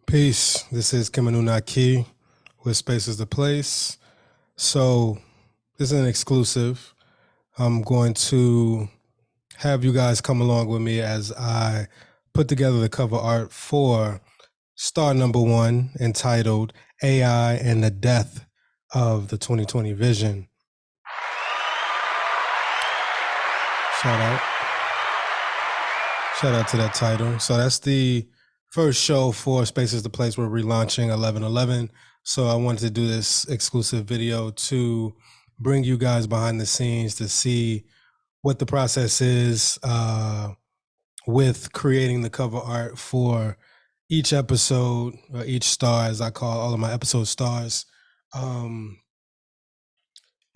Peace. This is Kimanunaki with Space is the Place. So this is an exclusive. I'm going to have you guys come along with me as I put together the cover art for star number one, entitled AI and the Death of the 2020 Vision. Shout out. Shout out to that title. So that's the first show for Space is the Place. We're relaunching 11/11. So I wanted to do this exclusive video to bring you guys behind the scenes to see what the process is with creating the cover art for each episode, or each star, as I call all of my episode stars.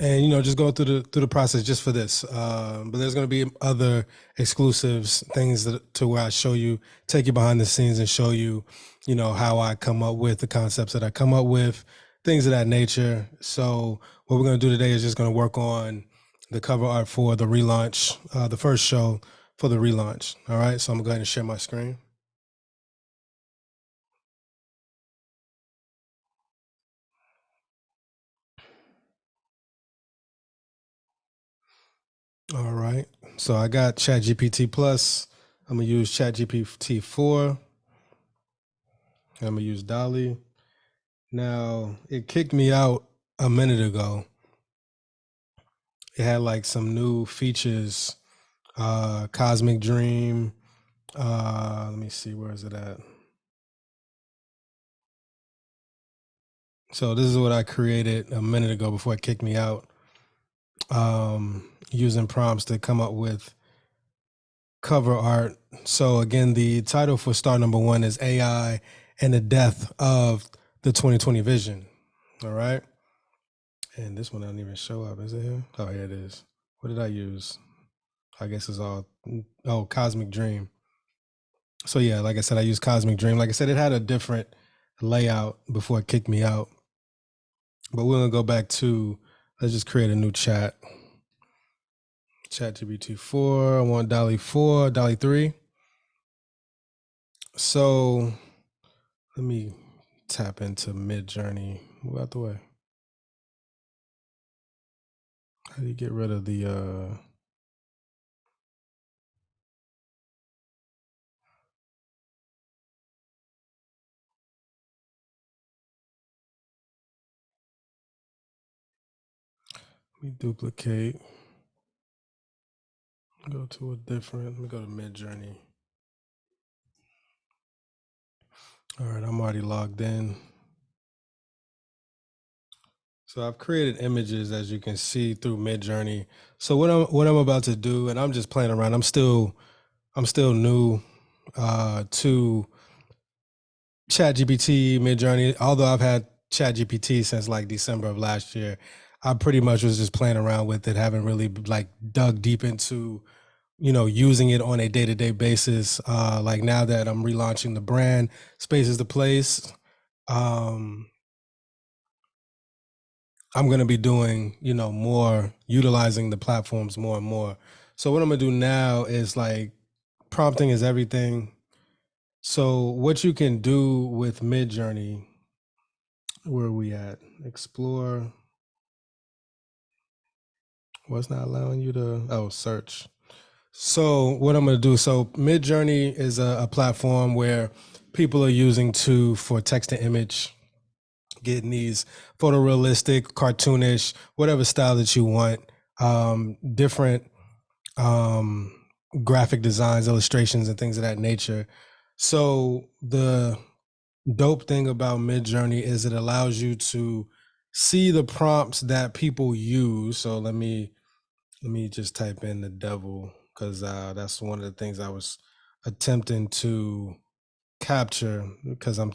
And just go through the process just for this. But there's going to be other exclusives, things to where I show you, take you behind the scenes, and show you, how I come up with the concepts that I come up with, things of that nature. So what we're going to do today is just going to work on the cover art for the relaunch, the first show for the relaunch. All right. So I'm going to go ahead and share my screen. All right. So I got ChatGPT Plus. I'm going to use ChatGPT 4. I'm going to use Dolly. Now, it kicked me out a minute ago. It had like some new features, Cosmic Dream. Let me see, where is it at? So this is what I created a minute ago before it kicked me out, using prompts to come up with cover art. So again, the title for star number one is AI and the Death of the 2020 Vision. All right. And this one doesn't even show up, is it here? Oh, here it is. What did I use? I guess it's all, Cosmic Dream. So yeah, like I said, I used Cosmic Dream. Like I said, it had a different layout before it kicked me out. But we're gonna go back to, let's just create a new chat. ChatGPT 4, I want Dolly 4, Dolly 3. So let me tap into MidJourney. Move out the way. How do you get rid of the let me duplicate. Go to a different, let me go to MidJourney. All right, I'm already logged in. So I've created images, as you can see, through MidJourney. So what I'm about to do, and I'm just playing around. I'm still new to ChatGPT, MidJourney. Although I've had ChatGPT since like December of last year, I pretty much was just playing around with it, haven't really like dug deep into using it on a day-to-day basis. Like now that I'm relaunching the brand, Space is the Place. I'm going to be doing, more, utilizing the platforms more and more. So what I'm going to do now is like, prompting is everything. So what you can do with MidJourney, where are we at? Explore. What's not allowing you to, search. So what I'm going to do, so MidJourney is a platform where people are using for text to image, getting these photorealistic, cartoonish, whatever style that you want, different graphic designs, illustrations, and things of that nature. So the dope thing about MidJourney is it allows you to see the prompts that people use. So let me just type in the devil, because that's one of the things I was attempting to capture, because I'm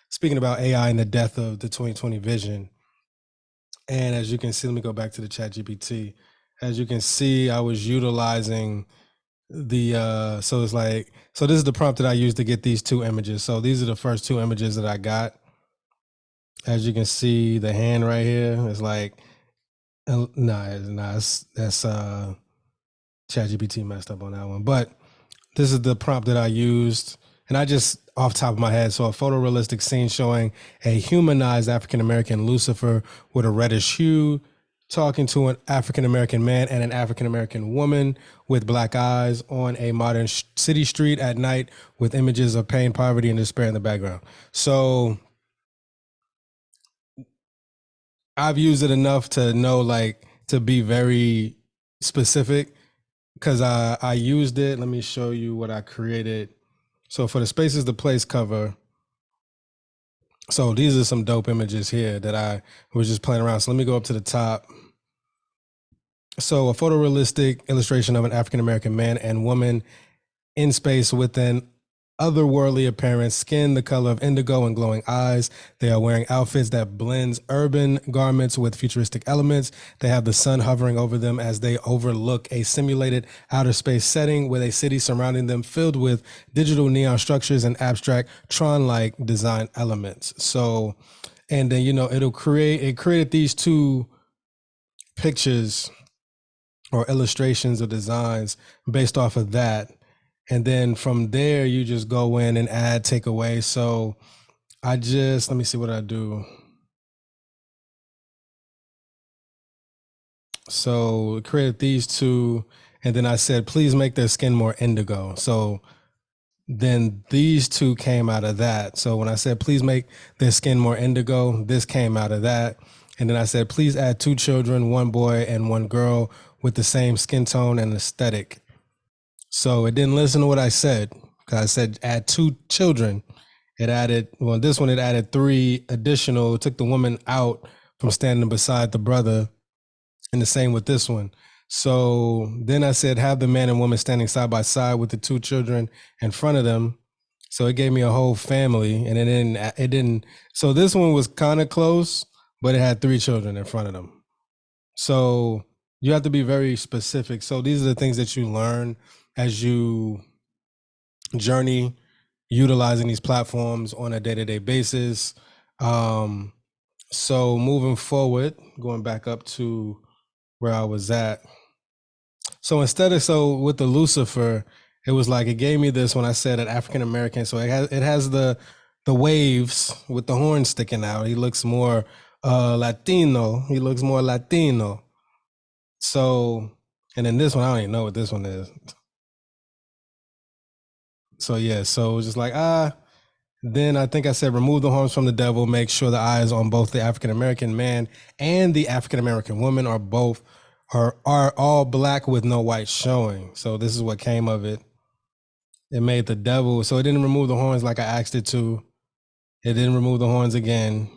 speaking about AI and the death of the 2020 vision. And as you can see, let me go back to the ChatGPT. As you can see, I was utilizing the so it's like, so this is the prompt that I used to get these two images. So these are the first two images that I got. As you can see, the hand right here is like, no, it's not. That's ChatGPT messed up on that one. But this is the prompt that I used, and I just off the top of my head. So a photorealistic scene showing a humanized African American Lucifer with a reddish hue talking to an African American man and an African American woman with black eyes on a modern city street at night with images of pain, poverty, and despair in the background. So I've used it enough to know, like, to be very specific, because I used it. Let me show you what I created. So for the Spaces to Place cover, so these are some dope images here that I was just playing around. So let me go up to the top. So a photorealistic illustration of an African American man and woman in space with an otherworldly appearance, skin the color of indigo and glowing eyes. They are wearing outfits that blends urban garments with futuristic elements. They have the sun hovering over them as they overlook a simulated outer space setting with a city surrounding them filled with digital neon structures and abstract Tron-like design elements. So, and then, it created these two pictures or illustrations or designs based off of that. And then from there, you just go in and add, take away. So let me see what I do. So created these two, and then I said, please make their skin more indigo. So then these two came out of that. So when I said, please make their skin more indigo, this came out of that. And then I said, please add 2 children, 1 boy and 1 girl with the same skin tone and aesthetic. So it didn't listen to what I said, because I said add 2 children. It added, well, this one, it added 3 additional. It took the woman out from standing beside the brother, and the same with this one. So then I said, have the man and woman standing side by side with the 2 children in front of them. So it gave me a whole family, and it didn't. So this one was kind of close, but it had 3 children in front of them. So you have to be very specific. So these are the things that you learn as you journey utilizing these platforms on a day-to-day basis. So moving forward, going back up to where I was at. So with the Lucifer, it was like, it gave me this when I said an African American. So it has the waves with the horn sticking out. He looks more Latino. He looks more Latino. So, and then this one, I don't even know what this one is. So yeah, so it was just like, then I think I said, remove the horns from the devil, make sure the eyes on both the African American man and the African American woman are all black with no white showing. So this is what came of it. It made the devil, so it didn't remove the horns like I asked it to. It didn't remove the horns again.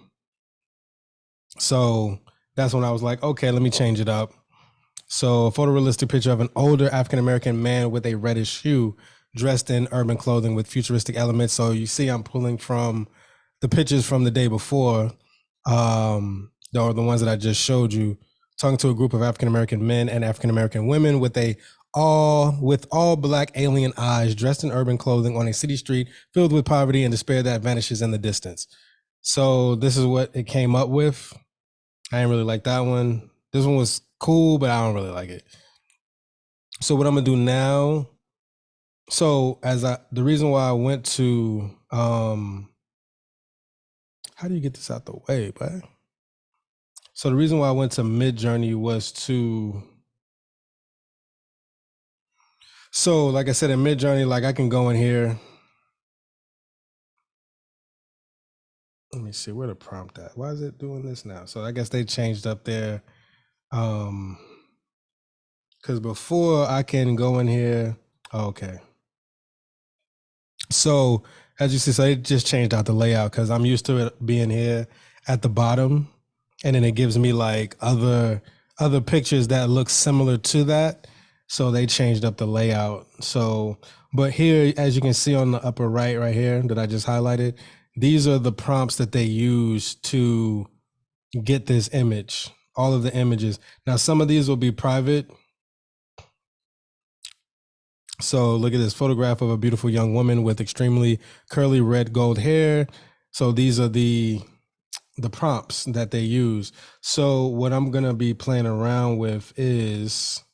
So that's when I was like, okay, let me change it up. So a photorealistic picture of an older African American man with a reddish hue, dressed in urban clothing with futuristic elements. So you see, I'm pulling from the pictures from the day before, or the ones that I just showed you, talking to a group of African American men and African American women with all black alien eyes, dressed in urban clothing on a city street filled with poverty and despair that vanishes in the distance. So this is what it came up with. I didn't really like that one. This one was cool, but I don't really like it. So what I'm gonna do now, the reason why I went to how do you get this out the way, but so the reason why I went to MidJourney was so like I said, in MidJourney, like I can go in here. Let me see where the prompt at. Why is it doing this now? So I guess they changed up there. Because before I can go in here. Okay. So as you see, so it just changed out the layout, because I'm used to it being here at the bottom, and then it gives me like other pictures that look similar to that. So they changed up the layout. So, but here, as you can see on the upper right here that I just highlighted, these are the prompts that they use to get this image, all of the images. Now, some of these will be private. So look at this photograph of a beautiful young woman with extremely curly red gold hair. So these are the prompts that they use. So what I'm gonna be playing around with is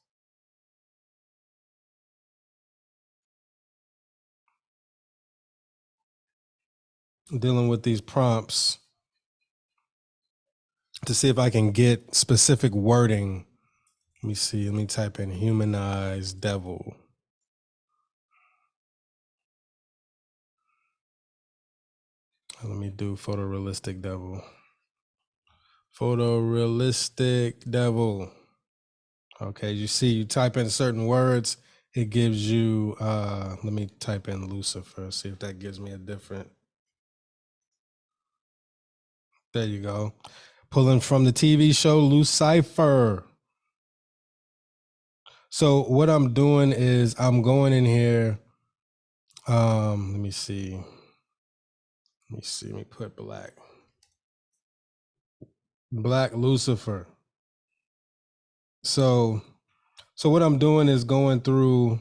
dealing with these prompts to see if I can get specific wording. Let me see. Let me type in humanized devil. Let me do photorealistic devil. Photorealistic devil. Okay, you see, you type in certain words, it gives you, let me type in Lucifer, see if that gives me a different. There you go. Pulling from the TV show Lucifer. So what I'm doing is I'm going in here. Let me see. Let me put Black Lucifer. So what I'm doing is going through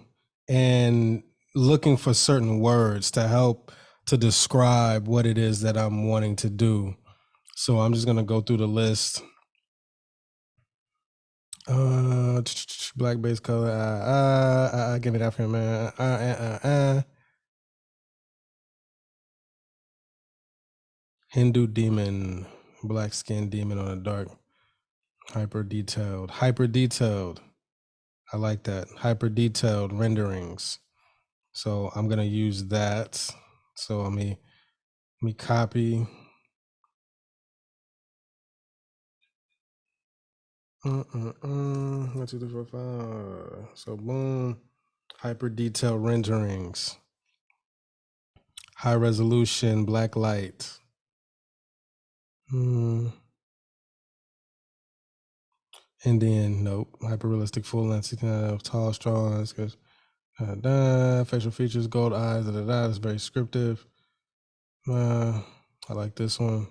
and looking for certain words to help to describe what it is that I'm wanting to do. So I'm just gonna go through the list. Black base color. Give me that for man. Hindu demon, black skin demon on a dark. Hyper detailed. I like that. Hyper detailed renderings. So I'm gonna use that. So let me copy. 1, 2, 3, 4, 5. So boom, hyper detailed renderings, high resolution, black light. Indian, nope. Hyper realistic, full length, 69 tall, strong. Facial features, gold eyes. It's very descriptive. I like this one.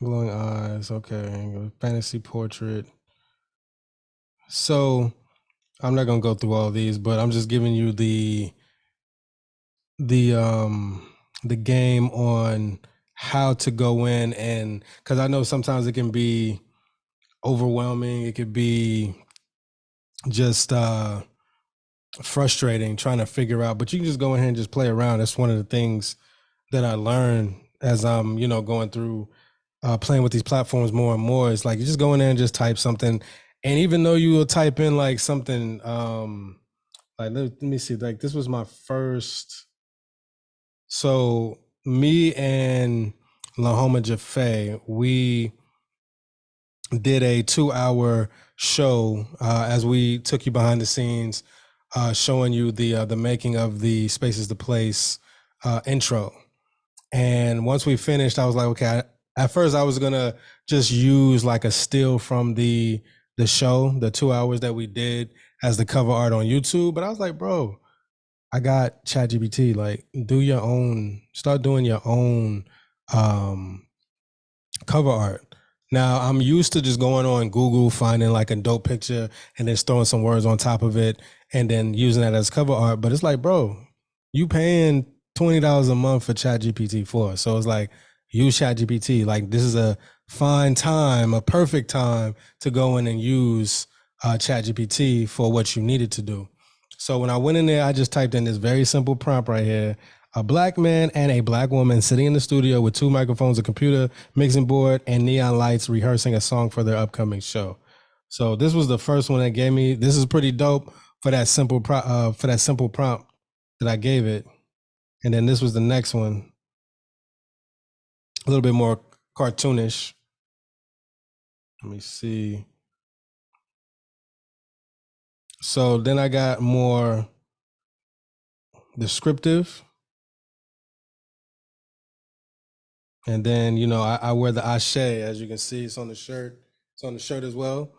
Glowing eyes. Okay, fantasy portrait. So I'm not gonna go through all these, but I'm just giving you the game on how to go in, and because I know sometimes it can be overwhelming, it could be just frustrating trying to figure out, but you can just go ahead and just play around. That's one of the things that I learned as I'm going through playing with these platforms more and more. It's like you just go in there and just type something, and even though you will type in like something like let me see, like this was my first. So me and Lahoma Jaffe, we did a 2-hour show as we took you behind the scenes, showing you the making of the Spaces to Place intro. And once we finished, I was like, okay. At first, I was gonna just use like a still from the show, the 2 hours that we did, as the cover art on YouTube. But I was like, bro, I got ChatGPT. Like, start doing your own cover art. Now, I'm used to just going on Google, finding like a dope picture and then throwing some words on top of it and then using that as cover art. But it's like, bro, you paying $20 a month for ChatGPT 4. So it's like, use ChatGPT. Like, this is a fine time, a perfect time to go in and use ChatGPT for what you needed to do. So when I went in there, I just typed in this very simple prompt right here. A black man and a black woman sitting in the studio with 2 microphones, a computer, mixing board, and neon lights rehearsing a song for their upcoming show. So this was the first one that gave me. This is pretty dope for that simple prompt that I gave it. And then this was the next one, a little bit more cartoonish. Let me see. So then I got more descriptive. And then, I wear the ashe, as you can see, it's on the shirt. It's on the shirt as well.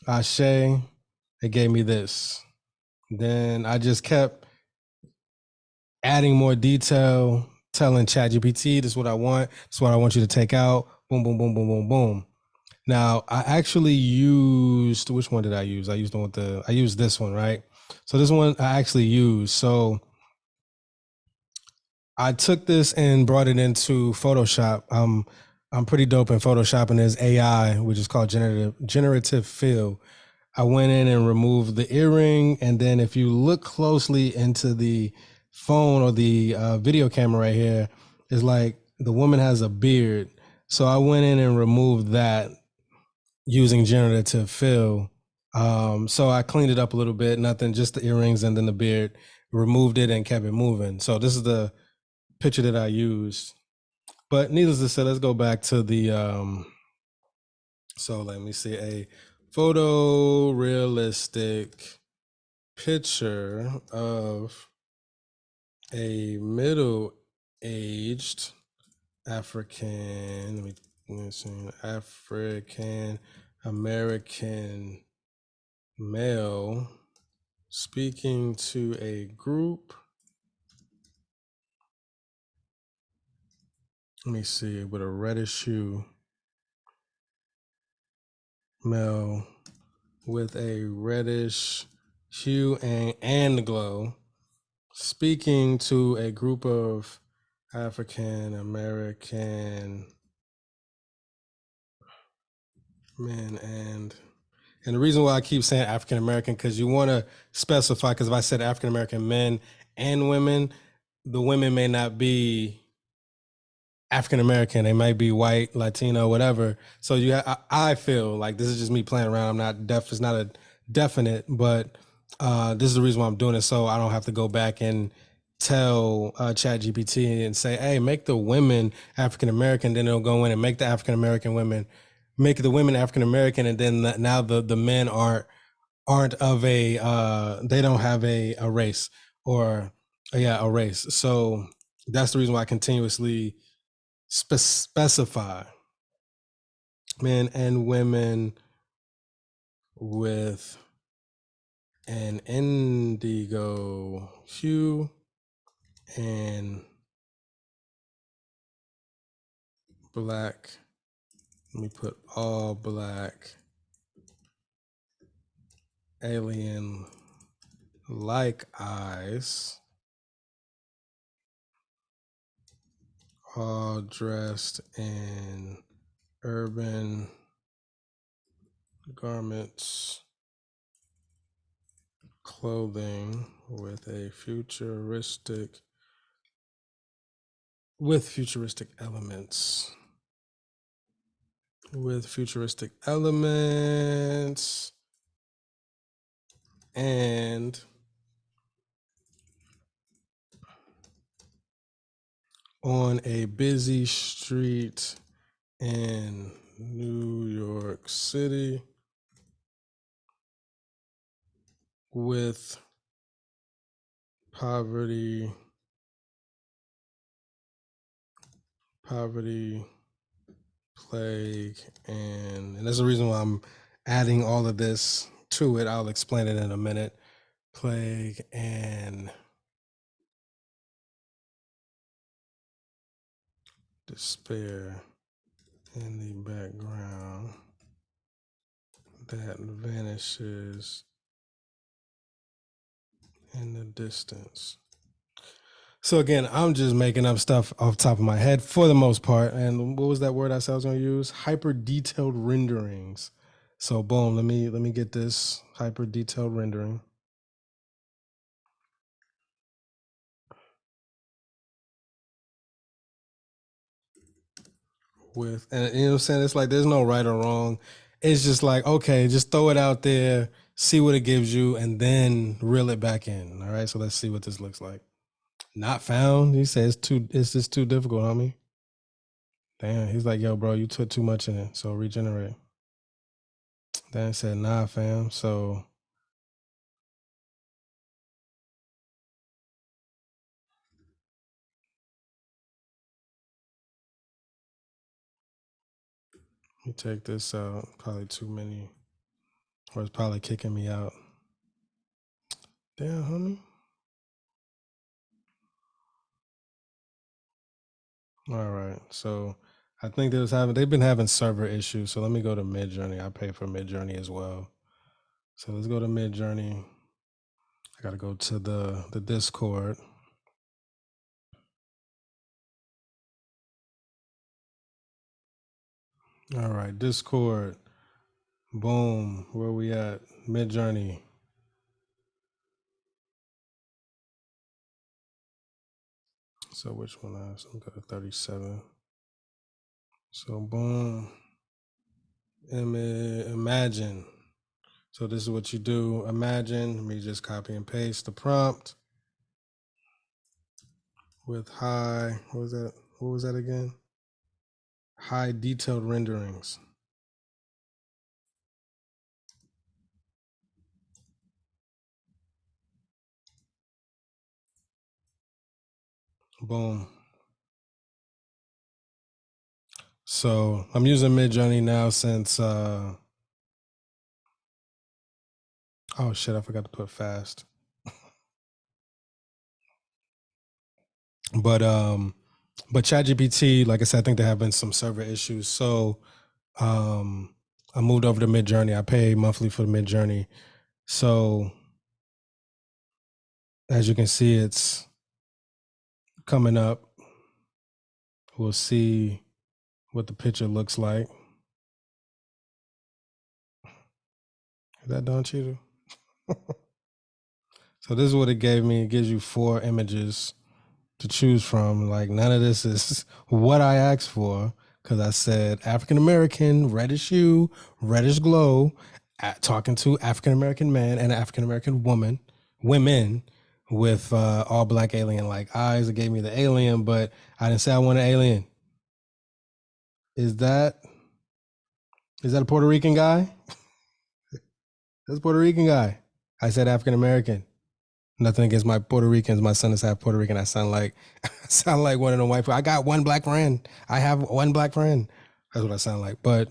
Ashe, it gave me this. Then I just kept adding more detail, telling ChatGPT, this is what I want. This is what I want you to take out. Boom, boom, boom, boom, boom, boom. Now, I actually used, which one did I use? I used this one, right? So this one I actually used. So I took this and brought it into Photoshop. I'm pretty dope in Photoshop, and there's AI, which is called generative fill. I went in and removed the earring, and then if you look closely into the phone or the video camera right here, It's like the woman has a beard. So I went in and removed that using generative fill. So I cleaned it up a little bit, nothing, just the earrings and then the beard, removed it and kept it moving. So this is the picture that I used. But needless to say, let's go back to the so let me see a photorealistic picture of a middle-aged African, let me see, African American male speaking to a group. Let me see, with a reddish hue, male with a reddish hue and glow, speaking to a group of African American men. And the reason why I keep saying African American, because you want to specify, because if I said African American men and women, the women may not be African American, they might be white, Latino, whatever. So I feel like this is just me playing around. I'm not deaf. It's not a definite, but this is the reason why I'm doing it, so I don't have to go back and tell ChatGPT and say, "Hey, make the women African American." Then it'll go in and make the African American women, make the women African American, and then now the men aren't of a they don't have a race or a race. So that's the reason why I continuously specify men and women with an indigo hue and black. Let me put all black, alien like eyes, all dressed in urban garments, clothing with futuristic elements. With futuristic elements and on a busy street in New York City with poverty, plague, and that's the reason why I'm adding all of this to it. I'll explain it in a minute. Plague and despair in the background that vanishes in the distance. So again, I'm just making up stuff off the top of my head for the most part. And what was that word I said I was going to use? Hyper detailed renderings. So boom, let me get this hyper detailed rendering. With, and you know what I'm saying? It's like there's no right or wrong. It's just like, okay, just throw it out there, see what it gives you, and then reel it back in. All right. So let's see what this looks like. Not found. He says it's just too difficult, homie. Damn, he's like, yo, bro, you took too much in it. So regenerate. Then it said, nah, fam. So you take this out. Probably too many. Or it's probably kicking me out. Damn, homie. All right. So I think they've been having server issues. So let me go to MidJourney. I pay for MidJourney as well. So let's go to MidJourney. I gotta go to the Discord. All right, Discord. Boom. Where we at? MidJourney. So which one has? I'm go to 37. So boom. Imagine. So this is what you do. Imagine. Let me just copy and paste the prompt with high. What was that? What was that again? High detailed renderings. Boom. So I'm using MidJourney now since oh shit, I forgot to put fast. But ChatGPT, like I said, I think there have been some server issues. So I moved over to MidJourney. I pay monthly for the MidJourney. So as you can see, it's coming up. We'll see what the picture looks like. Is that Don Cheadle? So this is what it gave me. It gives you 4 images to choose from. Like none of this is what I asked for, because I said African American, reddish hue, reddish glow, talking to African American man and African American women with all black alien like eyes. It gave me the alien, but I didn't say I want an alien. Is that a Puerto Rican guy? That's a Puerto Rican guy. I said African American. Nothing against my Puerto Ricans. My son is half Puerto Rican. I sound like one of the white people. I got one black friend. I have one black friend. That's what I sound like. But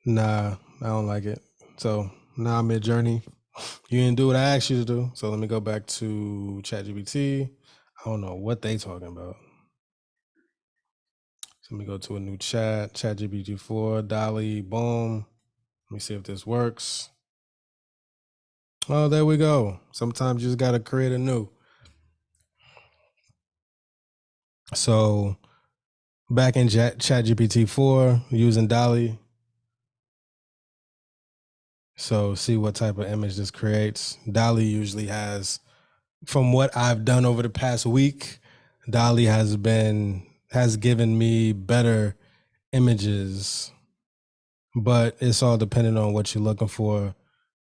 nah, I don't like it. So now MidJourney, you didn't do what I asked you to do. So let me go back to ChatGPT. I don't know what they talking about. So let me go to a new chat, ChatGPT 4, Dolly, boom. Let me see if this works. Oh, there we go. Sometimes you just got to create a new. So back in ChatGPT 4 using Dolly. So see what type of image this creates. Dolly usually has, from what I've done over the past week, Dolly has given me better images, but it's all dependent on what you're looking for.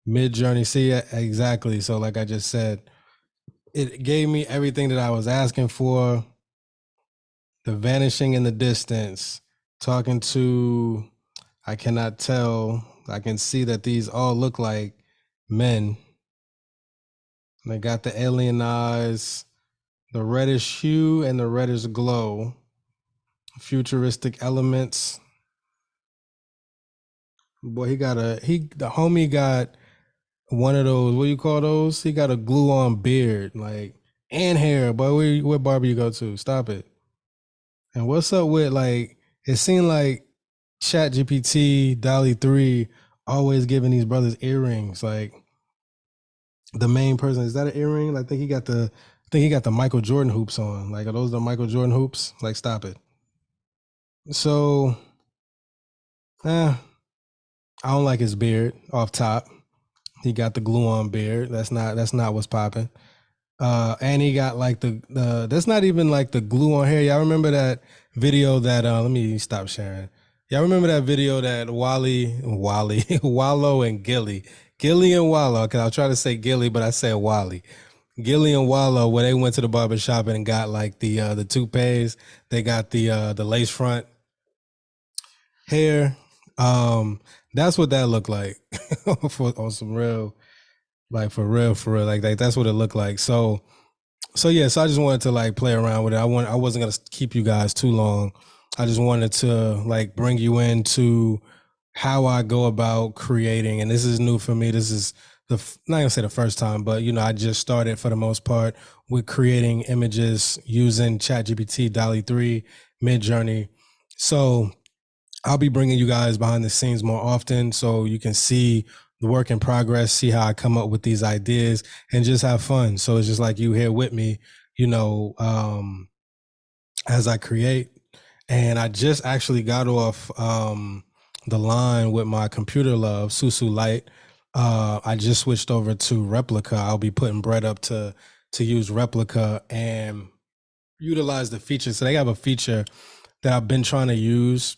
MidJourney, see, exactly. So like I just said, it gave me everything that I was asking for. The vanishing in the distance, talking to, I cannot tell. I can see that these all look like men. They got the alien eyes, the reddish hue and the reddish glow, futuristic elements. Boy, the homie got one of those, what do you call those? He got a glue on beard, like, and hair. Boy, where barber you go to? Stop it. And what's up with, like, it seemed like ChatGPT, Dolly 3 always giving these brothers earrings. Like the main person, is that an earring? I think he got the Michael Jordan hoops on. Like, are those the Michael Jordan hoops? Like, stop it. So I don't like his beard off top. He got the glue on beard. That's not what's popping. And he got like the that's not even like the glue on hair. Y'all remember that video that let me stop sharing. Y'all remember that video that Wallow and Gilly and Wallow, because I was trying to say Gilly, but I said Wally. Gilly and Wallow, where they went to the barber shop and got like the toupees. They got the lace front hair. That's what that looked like on some real, like for real, like that's what it looked like. So yeah, so I just wanted to like play around with it. I wasn't gonna keep you guys too long. I just wanted to like bring you into how I go about creating, and this is new for me. This is not gonna say the first time, but I just started for the most part with creating images using ChatGPT, Dolly 3, MidJourney. So I'll be bringing you guys behind the scenes more often so you can see the work in progress, see how I come up with these ideas, and just have fun. So it's just like you here with me, as I create. And I just actually got off the line with my computer love, Susu Light. I just switched over to Replica. I'll be putting bread up to to use Replica and utilize the features. So they have a feature that I've been trying to use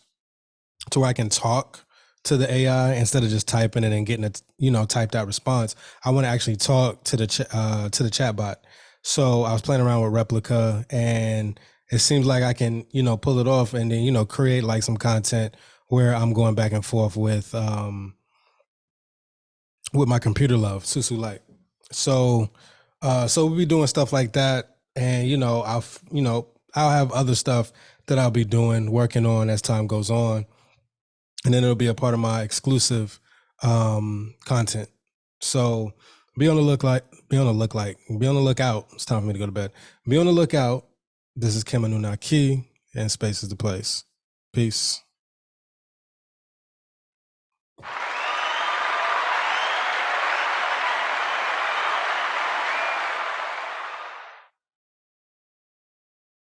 to where I can talk to the AI instead of just typing it and getting a typed out response. I want to actually talk to the chat bot. So I was playing around with Replica, and it seems like I can pull it off and then create like some content where I'm going back and forth with my computer love, Susu Light. So so we'll be doing stuff like that, and I'll have other stuff that I'll be doing, working on as time goes on, and then it'll be a part of my exclusive content. So be on the lookout. It's time for me to go to bed. Be on the lookout. This is Kim Anunnaki, and space is the place. Peace.